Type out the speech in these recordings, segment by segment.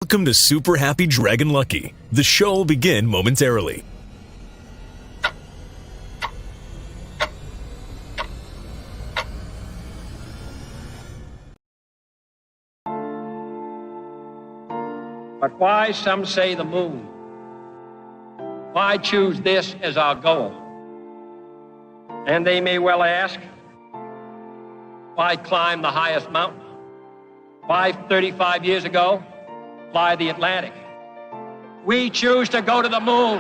Welcome to Super Happy Dragon Lucky. The show will begin momentarily. But why, some say, the moon? Why choose this as our goal? And they may well ask, why climb the highest mountain? Why, 35 years ago, fly the Atlantic? We choose to go to the moon.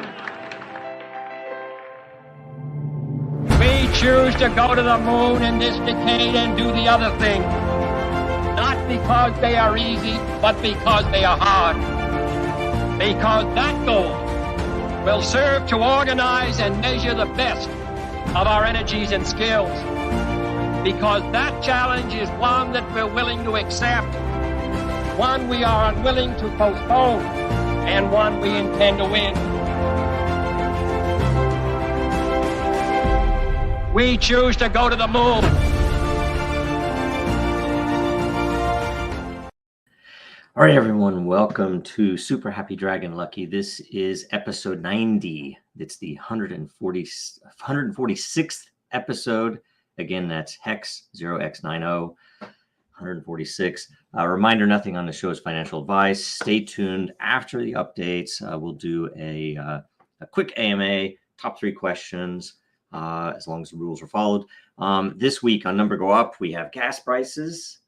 We choose to go to the moon in this decade and do the other thing. Not because they are easy, but because they are hard. Because that goal will serve to organize and measure the best of our energies and skills. Because that challenge is one that we're willing to accept, one we are unwilling to postpone, and one we intend to win. We choose to go to the moon. All right, everyone, welcome to Super Happy Dragon Lucky. This is episode 90. It's the 146th episode. Again, that's Hex 0x90, 146. Reminder, nothing on the show is financial advice. Stay tuned after the updates. We'll do a quick AMA, top 3 questions, as long as the rules are followed. This week on Number Go Up, we have gas prices,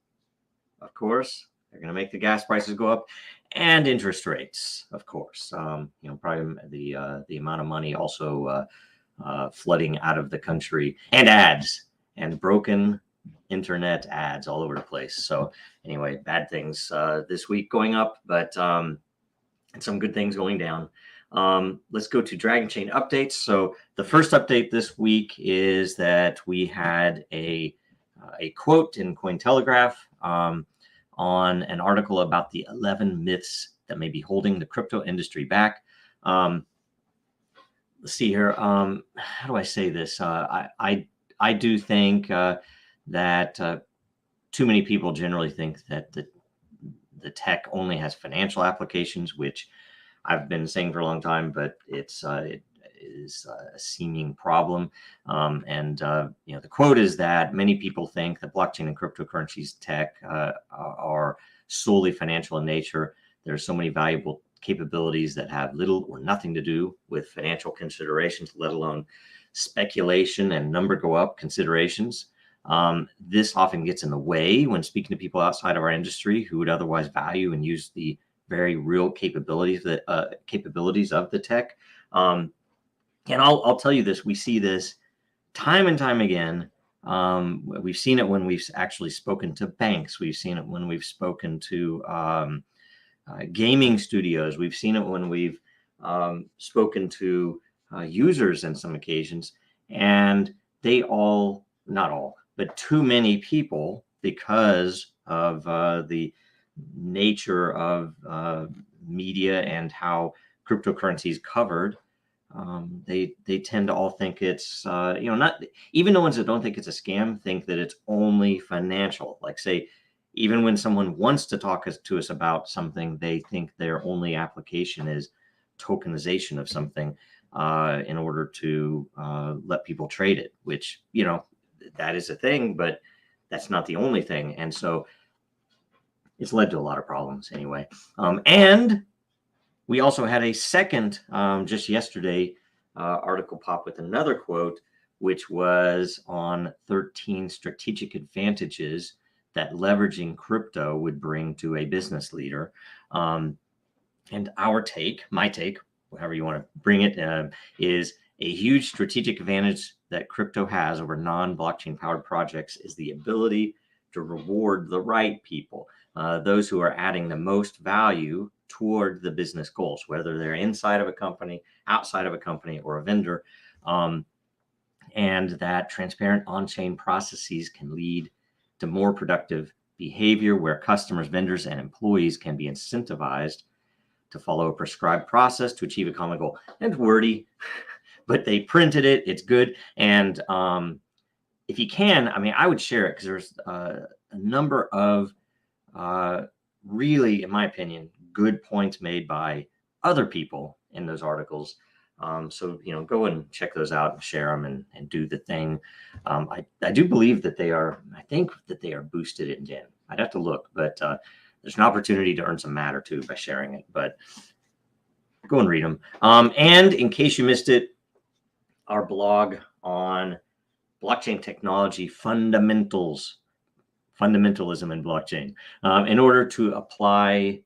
of course. They're going to make the gas prices go up, and interest rates, of course. Probably the amount of money also flooding out of the country, and ads and broken internet ads all over the place. So anyway, bad things this week going up, but and some good things going down. Let's go to Dragonchain Updates. So the first update this week is that we had a quote in Cointelegraph on an article about the 11 myths that may be holding the crypto industry back. Let's see here. How do I say this? I do think that too many people generally think that the tech only has financial applications, which I've been saying for a long time, but it is a seeming problem. The quote is that many people think that blockchain and cryptocurrencies tech are solely financial in nature. There are so many valuable capabilities that have little or nothing to do with financial considerations, let alone speculation and number go up considerations. This often gets in the way when speaking to people outside of our industry who would otherwise value and use the very real capabilities of the tech. And I'll tell you this, we see this time and time again. We've seen it when we've actually spoken to banks. We've seen it when we've spoken to gaming studios. We've seen it when we've spoken to users on some occasions. And they all, not all, but too many people, because of the nature of media and how cryptocurrency is covered, they tend to all think it's not, even the ones that don't think it's a scam think that it's only financial. Like, say, even when someone wants to talk to us about something, they think their only application is tokenization of something in order to let people trade it, which, that is a thing, but that's not the only thing. And so it's led to a lot of problems anyway. And we also had a second, just yesterday, article pop with another quote, which was on 13 strategic advantages that leveraging crypto would bring to a business leader. And my take, however you want to bring it, is a huge strategic advantage that crypto has over non-blockchain powered projects is the ability to reward the right people, those who are adding the most value toward the business goals, whether they're inside of a company, outside of a company, or a vendor. And that transparent on-chain processes can lead to more productive behavior where customers, vendors, and employees can be incentivized to follow a prescribed process to achieve a common goal. And it's wordy, but they printed it. It's good. And if you can, I would share it, because there's a number of really, in my opinion, good points made by other people in those articles. So, go and check those out and share them and do the thing. I do believe that I think that they are boosted in Den. I'd have to look, but there's an opportunity to earn some matter too by sharing it, but go and read them. And in case you missed it, our blog on blockchain technology fundamentals, fundamentalism in blockchain. In order to apply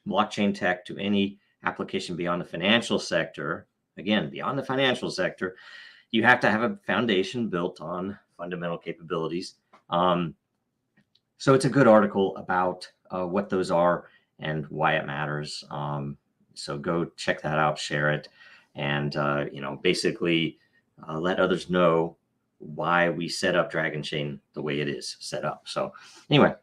blockchain tech to any application beyond the financial sector, again, beyond the financial sector, you have to have a foundation built on fundamental capabilities. So it's a good article about what those are and why it matters. So go check that out, share it, and basically let others know why we set up Dragonchain the way it is set up. So anyway,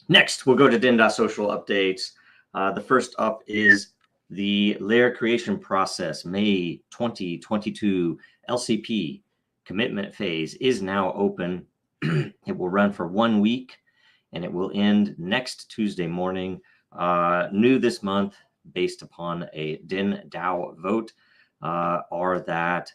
next we'll go to Den.social updates. The first up is the layer creation process, May 2022 LCP commitment phase is now open. It will run for 1 week and it will end next Tuesday morning. New this month, based upon a DENDAO vote, are that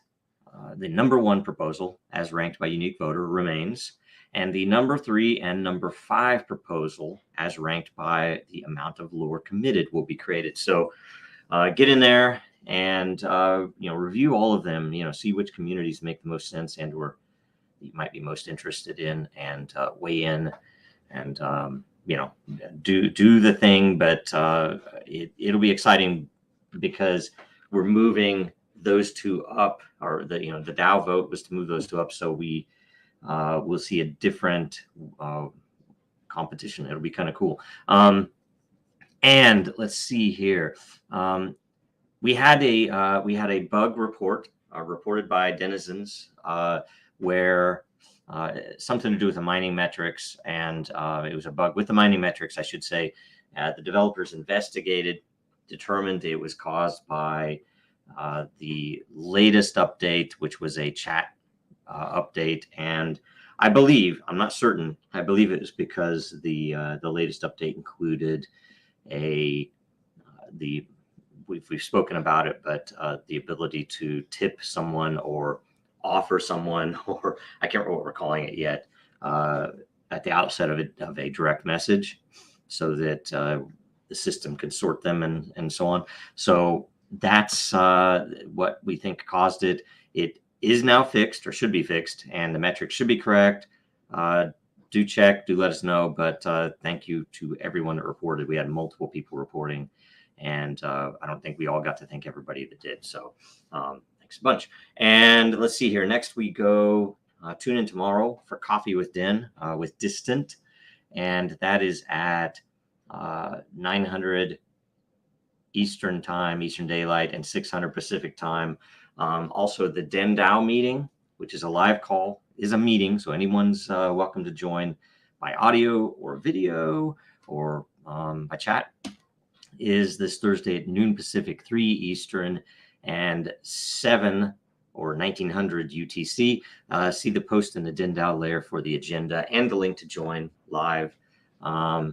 the number 1 proposal, as ranked by unique voter, remains, and the number 3 and number 5 proposal, as ranked by the amount of lore committed, will be created. So get in there and review all of them. See which communities make the most sense and or you might be most interested in, and weigh in and do the thing. But it'll be exciting because we're moving those 2 up, or the DAO vote was to move those 2 up, so we will see a different competition. It'll be kind of cool. And let's see here. We had a bug report reported by denizens where something to do with the mining metrics, and it was a bug with the mining metrics, I should say. The developers investigated, determined it was caused by the latest update, which was a chat update, and I believe, I'm not certain, I believe it was because the latest update included we've spoken about it, but the ability to tip someone or offer someone, or I can't remember what we're calling it yet, at the outset of a direct message, so that the system can sort them and so on. So that's what we think caused it. It is now fixed, or should be fixed, and the metrics should be correct. Do check, do let us know, but thank you to everyone that reported. We had multiple people reporting, and I don't think we all got to thank everybody that did. So thanks a bunch. And let's see here. Next we go, tune in tomorrow for Coffee with Den with Distant, and that is at 900 Eastern time, Eastern Daylight, and 600 Pacific time. Also the DENDAO meeting, which is a live call, is a meeting, so anyone's welcome to join by audio or video or by chat, is this Thursday at noon Pacific, 3 Eastern, and 7 or 1900 UTC. See the post in the DENDAO layer for the agenda and the link to join live. I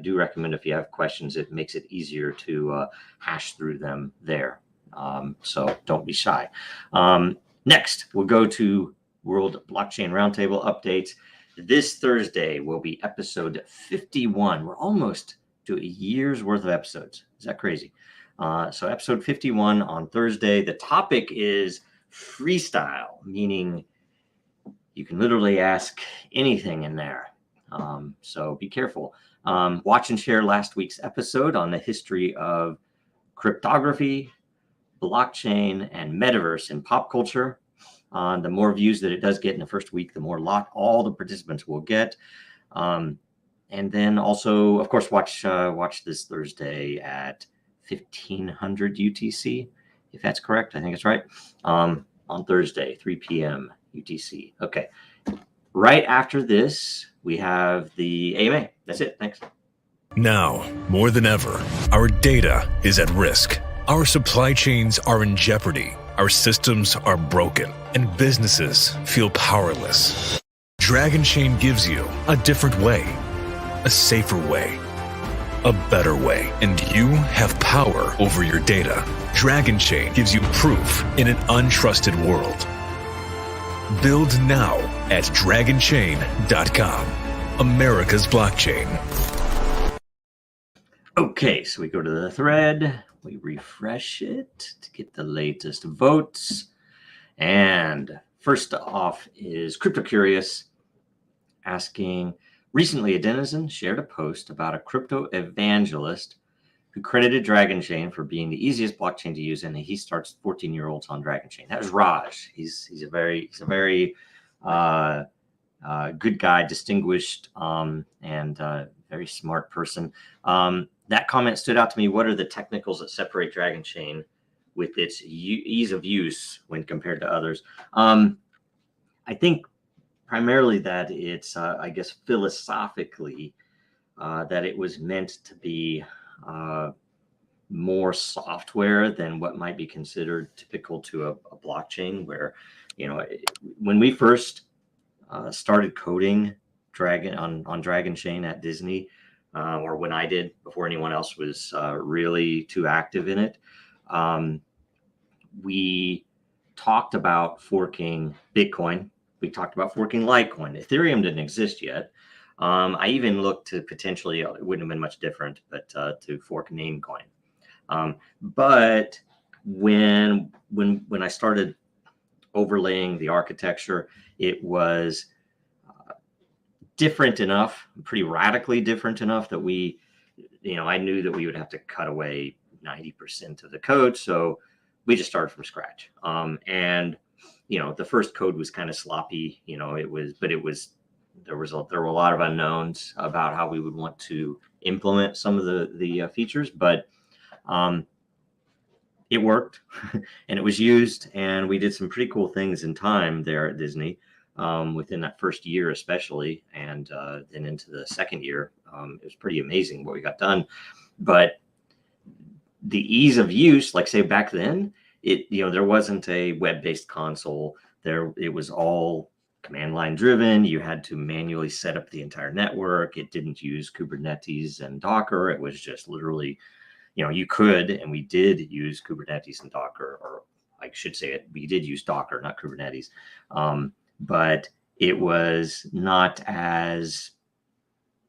do recommend, if you have questions, it makes it easier to hash through them there. So don't be shy. Next, we'll go to World Blockchain Roundtable updates. This Thursday will be episode 51. We're almost to a year's worth of episodes. Is that crazy? So episode 51 on Thursday. The topic is freestyle, meaning you can literally ask anything in there. So be careful. Watch and share last week's episode on the history of cryptography, blockchain, and metaverse in pop culture. The more views that it does get in the first week, the more all the participants will get. And then also, of course, watch this Thursday at 1500 UTC, if that's correct. I think it's right. On Thursday, 3 p.m. UTC. Okay. Right after this, we have the AMA. That's it. Thanks. Now, more than ever, our data is at risk. Our supply chains are in jeopardy. Our systems are broken, and businesses feel powerless. Dragonchain gives you a different way, a safer way, a better way, and you have power over your data. Dragonchain gives you proof in an untrusted world. Build now at Dragonchain.com, America's blockchain. Okay, so we go to the thread, we refresh it to get the latest votes. And first off is Crypto Curious asking, recently a denizen shared a post about a crypto evangelist who credited Dragonchain for being the easiest blockchain to use, and he starts 14-year-olds on Dragonchain. That was Raj. He's a very good guy, distinguished, and very smart person. That comment stood out to me. What are the technicals that separate Dragonchain with its ease of use when compared to others? I think primarily that it's, I guess, philosophically, that it was meant to be more software than what might be considered typical to a blockchain, where, you know, when we first started coding on Dragonchain at Disney, or when I did, before anyone else was really too active in it, we talked about forking Bitcoin. We talked about forking Litecoin. Ethereum didn't exist yet. I even looked to potentially, it wouldn't have been much different, but to fork Namecoin. But when I started overlaying the architecture, it was different enough, pretty radically different enough that we, you know, I knew that we would have to cut away 90% of the code. So we just started from scratch. And, you know, the first code was kind of sloppy, you know, there were a lot of unknowns about how we would want to implement some of the features, but it worked and it was used, and we did some pretty cool things in time there at Disney. Within that first year, especially, and then into the second year, it was pretty amazing what we got done. But the ease of use, like say back then, there wasn't a web-based console. It was all command line driven. You had to manually set up the entire network. It didn't use Kubernetes and Docker. It was just literally, you know, you could, and we did use Kubernetes and Docker, or I should say it, we did use Docker, not Kubernetes. But it was not as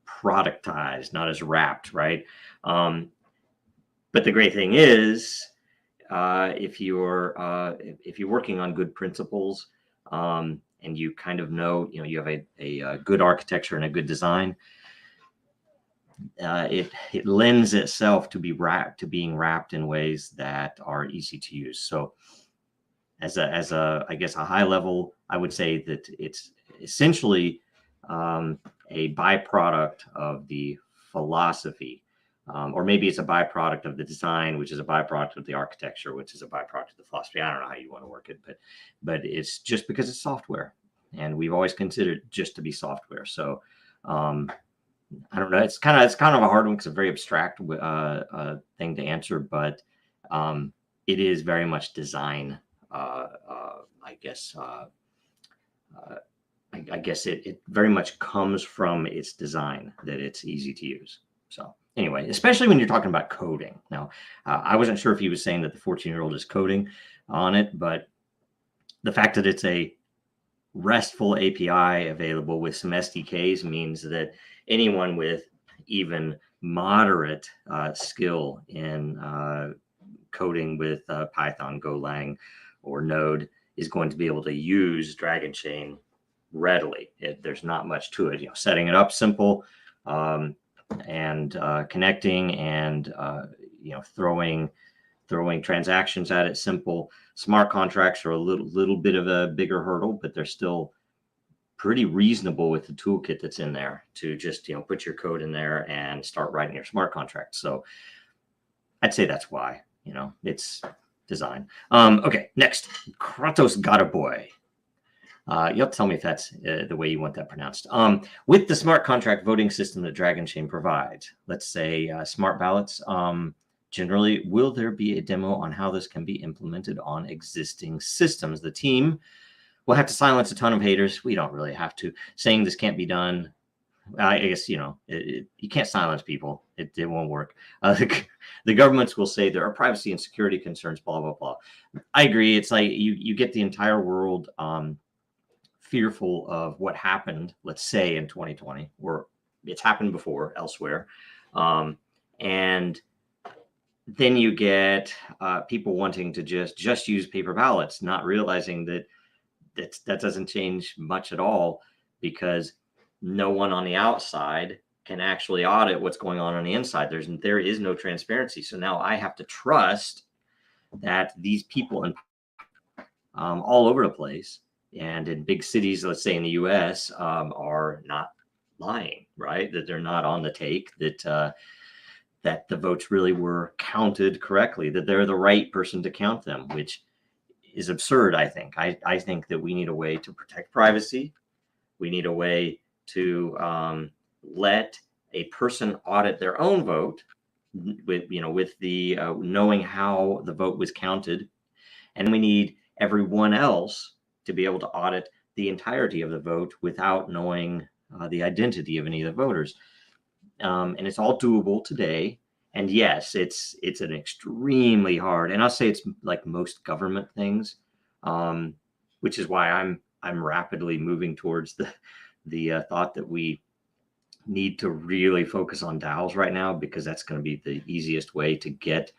productized, not as wrapped, right? But the great thing is, if you're working on good principles, and you kind of know, you know, you have a good architecture and a good design, it lends itself to being wrapped in ways that are easy to use. So as a I guess a high level, I would say that it's essentially a byproduct of the philosophy, or maybe it's a byproduct of the design, which is a byproduct of the architecture, which is a byproduct of the philosophy. I don't know how you want to work it, but it's just because it's software, and we've always considered it just to be software. So I don't know. It's kind of a hard one because it's a very abstract thing to answer, but it is very much design. I guess it very much comes from its design, that it's easy to use. So anyway, especially when you're talking about coding. Now, I wasn't sure if he was saying that the 14-year-old is coding on it, but the fact that it's a RESTful API available with some SDKs means that anyone with even moderate skill in coding with Python, Golang, or Node is going to be able to use Dragonchain readily. There's not much to it. You know, setting it up simple, and connecting and throwing transactions at it simple. Smart contracts are a little bit of a bigger hurdle, but they're still pretty reasonable with the toolkit that's in there to just put your code in there and start writing your smart contracts. So I'd say that's why it's design. Okay, next, Kratos Boy. You'll tell me if that's the way you want that pronounced. With the smart contract voting system that Dragonchain provides, let's say smart ballots, generally, will there be a demo on how this can be implemented on existing systems? The team will have to silence a ton of haters. We don't really have to. Saying this can't be done I guess, you can't silence people. It won't work. The governments will say there are privacy and security concerns, blah, blah, blah. I agree. It's like you get the entire world fearful of what happened, let's say in 2020, or it's happened before elsewhere. And then you get people wanting to just use paper ballots, not realizing that doesn't change much at all, because no one on the outside can actually audit what's going on the inside. There is no transparency. So now I have to trust that these people all over the place and in big cities, let's say in the US, are not lying, right? That they're not on the take, that the votes really were counted correctly, that they're the right person to count them, which is absurd, I think. I think that we need a way to protect privacy. We need a way to let a person audit their own vote with the knowing how the vote was counted. And we need everyone else to be able to audit the entirety of the vote without knowing the identity of any of the voters. And it's all doable today. And yes, it's an extremely hard, and I'll say it's like most government things, which is why I'm rapidly moving towards the thought that we need to really focus on DAOs right now, because that's going to be the easiest way to get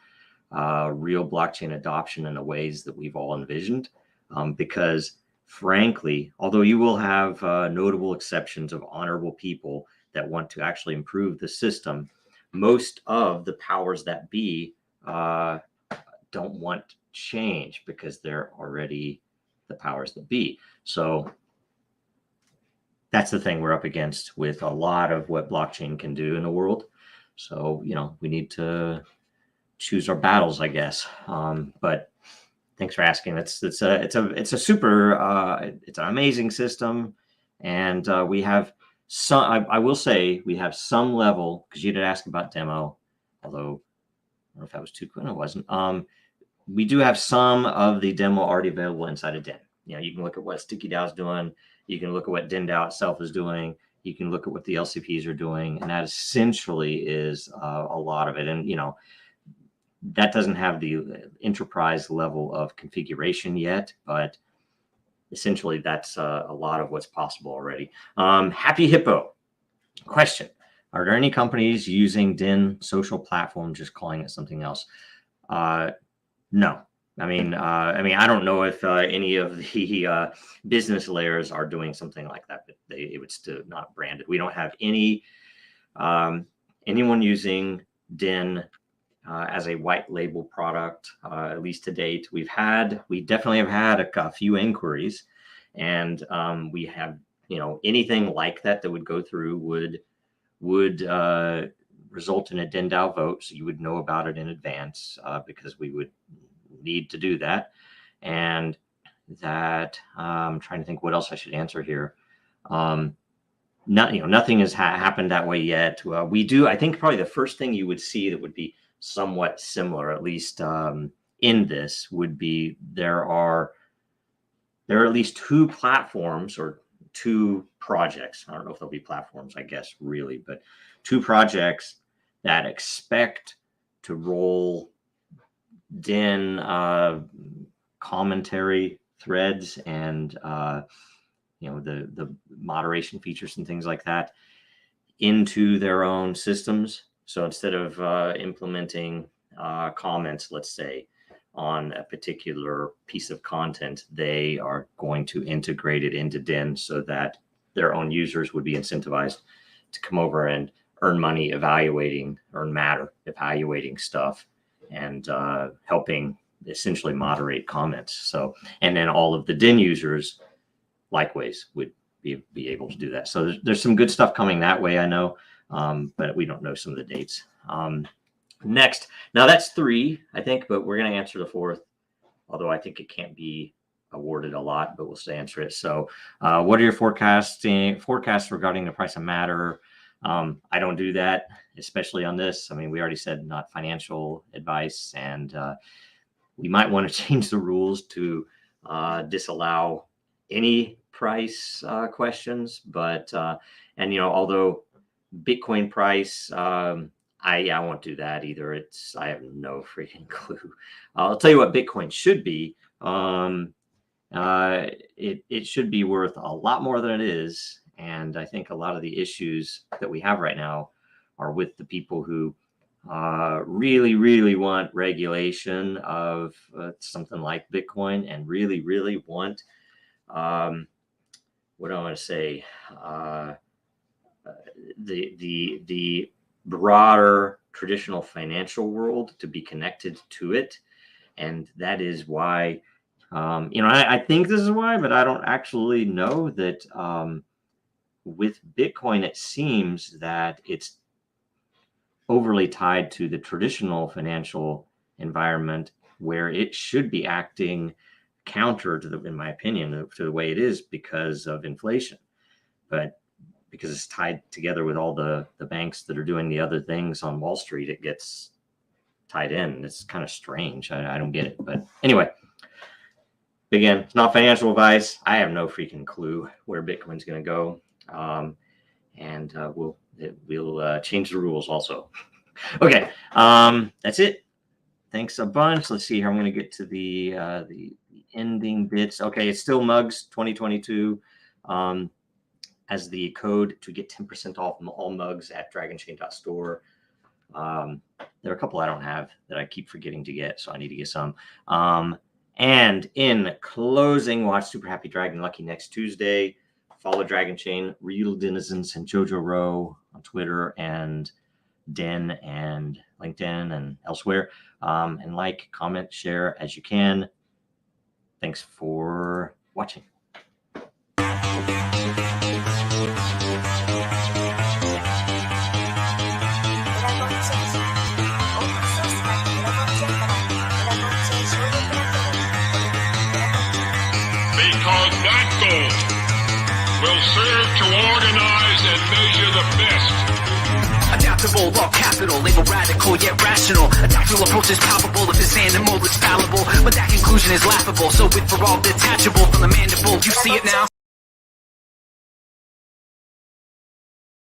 real blockchain adoption in the ways that we've all envisioned. Because frankly, although you will have notable exceptions of honorable people that want to actually improve the system, most of the powers that be don't want change because they're already the powers that be. So that's the thing we're up against with a lot of what blockchain can do in the world. So, we need to choose our battles, I guess. But thanks for asking. It's a super, it's an amazing system. And we have some, I will say we have some level, because you did ask about demo, although I don't know if that was too quick. No, it wasn't. We do have some of the demo already available inside of Den. You can look at what Sticky DAO is doing. You can look at what DENDAO itself is doing. You can look at what the LCPs are doing. And that essentially is a lot of it. And, that doesn't have the enterprise level of configuration yet, but essentially that's a lot of what's possible already. Happy Hippo question: are there any companies using Den.social platform just calling it something else? No. I mean, I don't know if any of the business layers are doing something like that, but it would still not branded. We don't have anyone using Den as a white label product, at least to date. We definitely have had a few inquiries, and we have, anything like that would go through would result in a DENDAO vote. So you would know about it in advance, because we would need to do that. And that, I'm trying to think what else I should answer here. Nothing has happened that way yet. We do, I think probably the first thing you would see that would be somewhat similar, at least in this, would be there are at least two platforms or two projects. I don't know if they'll be platforms, I guess, really, but two projects that expect to roll Den commentary threads and the moderation features and things like that into their own systems. So instead of implementing comments, let's say, on a particular piece of content, they are going to integrate it into Den so that their own users would be incentivized to come over and earn money evaluating stuff and helping essentially moderate comments. So, and then all of the Den users likewise would be able to do that. So there's some good stuff coming that way, I know, but we don't know some of the dates. Next, now that's 3, I think, but we're going to answer the 4th, although I think it can't be awarded a lot, but we'll still answer it. So what are your forecasts regarding the price of Matter? I don't do that, especially on this. I mean, we already said not financial advice, and we might want to change the rules to disallow any price questions, but and although Bitcoin price, I won't do that either. I have no freaking clue. I'll tell you what Bitcoin should be. It should be worth a lot more than it is, and I think a lot of the issues that we have right now are with the people who really want regulation of something like Bitcoin, and really want what do I want to say, the broader traditional financial world to be connected to it. And that is why I think this is why, but I don't actually know that with Bitcoin it seems that it's overly tied to the traditional financial environment, where it should be acting counter to in my opinion, to the way it is because of inflation. But because it's tied together with all the banks that are doing the other things on Wall Street, it gets tied in. It's kind of strange. I don't get it. But anyway, again, it's not financial advice. I have no freaking clue where Bitcoin's going to go. And we'll change the rules also. Okay, that's it. Thanks a bunch. Let's see here. I'm going to get to the ending bits. Okay, it's still Mugs 2022 as the code to get 10% off all mugs at Dragonchain.store. There are a couple I don't have that I keep forgetting to get, so I need to get some. And in closing, watch Super Happy Dragon Lucky next Tuesday. Follow Dragonchain, Real Denizens, and Jojo Row on Twitter and Den and LinkedIn and elsewhere. And like, comment, share as you can. Thanks for watching. Because that goal will serve to organize and measure the best. Adaptable, all capital, label radical yet rational. A tactical approach is palpable if this animal is fallible, but that conclusion is laughable. So with for all detachable from the mandible, you see it now.